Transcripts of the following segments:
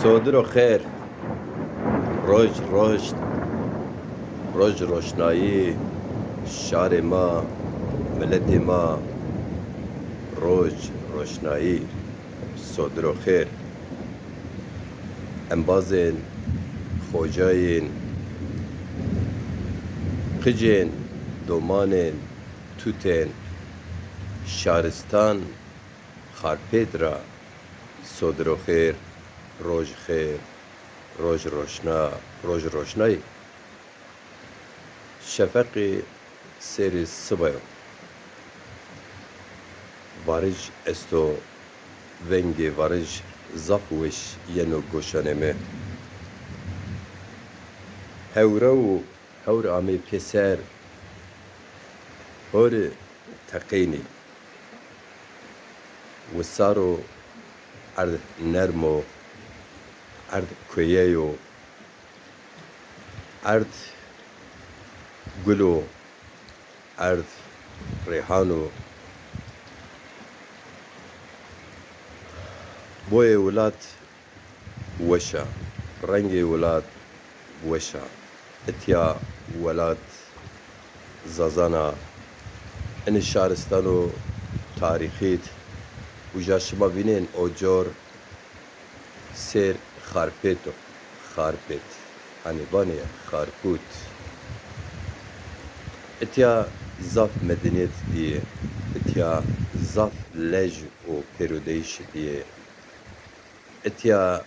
صادر و خیر روز رشد روز روشنایی شعر ما ملت ما روز روشنایی صادر و خیر انبازین خوجاین قجین دومانین توتین شارستان خارپیدرا صادر و خیر روز خیر روز روشنا روز روشنایی شفق سری صبح وارج استو ونگی وارج زفوش ینو گوشانمه هورو هور آمی پسر هور تقینی وسارو ارد نرمو ارد کویهو ارد گلو ارد ریحانو بوی ولاد وشا رنگی ولاد وشا اتیا ولاد زازانا این شهرستانو تاریخیت وجا شما بینین اوجور سیر خارپیت هنیبانیه خارپوت اتیا زاف مدنیت دیه اتیا زاف لج و پیرودیش دیه اتیا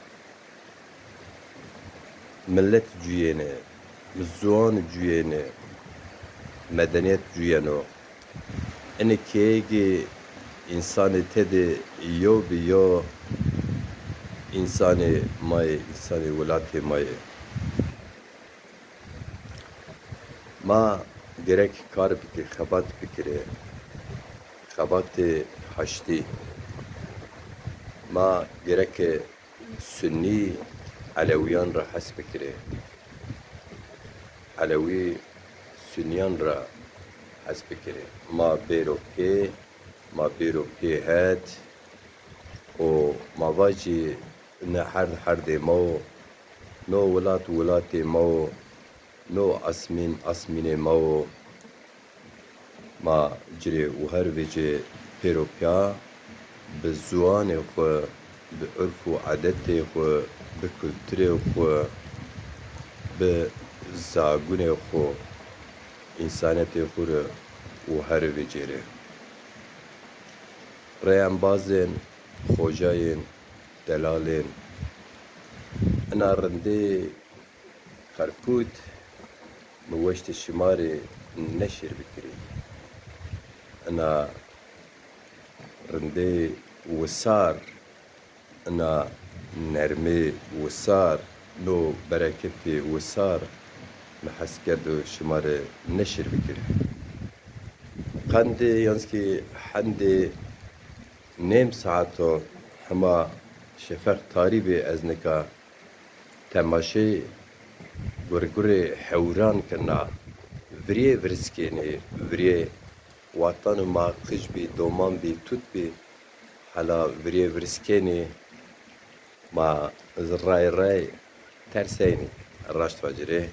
ملت جوینه مزوان جوینه مدنیت جوینو اینه که انسان تده یو بیو انسان مای انسان ولات مای ما gerek kar bikir, xebat bikire, xebat haşti. Ma gerek Sünni Aleviyan ra has bikire. Alevi Sünniyan ra has bikire. Ma beroke het o ma vaci ne her de mo no velat mo نو اسمین ماو ما جری و هر ویجه پیروپیا به زوان خو به عرف و عادت خو به کلتور خو به زاگون خو انسانیت خو و هر ویجه ریان بازن خوجاین دلالین انا رنده خرپوت موشت شماري نشر بكري أنا رندي وصار أنا نرمي وصار نو بركتي وصار نحس كردو شماري نشر بكري قندي ينسكي حندي نيم ساعتو هما شفاق طاريبي أزنكا تماشي گرگوری حوران کنا وریه ورسکینی وریه وطن ما قج بی دومان بی توت بی حالا وریه ورسکینی ما رای ترسینی راشت وجره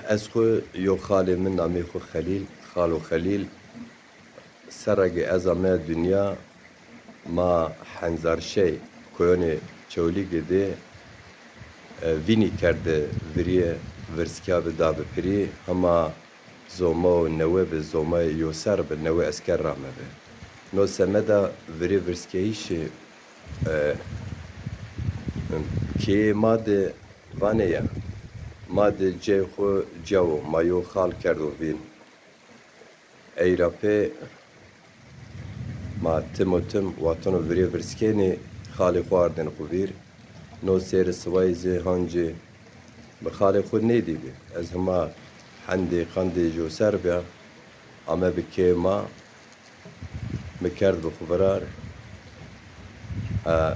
از خو یو خالی من نامی خو خلیل خالو خلیل سرگ از امه دنیا ما حنزار شی کویونی چولی گده وینی کرده وریه ورسکیا به دابه پری هما زوما و نوه به زوما یوسر به نوه اسکر رامه به نو سمده وری ورسکیش که ماده وانه یا ماده جه خو جو مایو خال کرد و وین ایراپه ما تم و تم واتن وری ورسکینی خالی خواردن خویر نو سیر سوایزی هنجی بخالی خود نیدیدی از هما حندی قندی جو سر بیا اما بکی ما مکرد بخبرار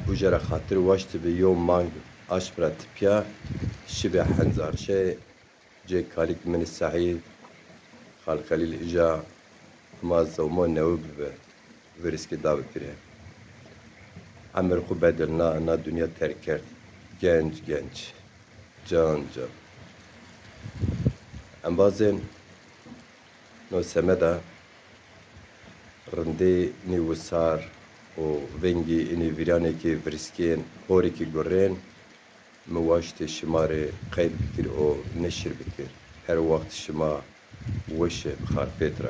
اجرا خاطر واشت به یوم مانگ اشبرا تپیا شبه حنزار شی جي كاريك من السعيد خال خليل إجا ما زومون نوب برسك داب كريه عمر خو بدل نا دنیا ترک کرد گنج جان ام بازن نو سمدا رنده نیوسار و ونگی اینی ویرانه که ورسکین هوری که گرین مواشت شمار قید بکر و نشر بکر هر وقت شما وش بخار پیترا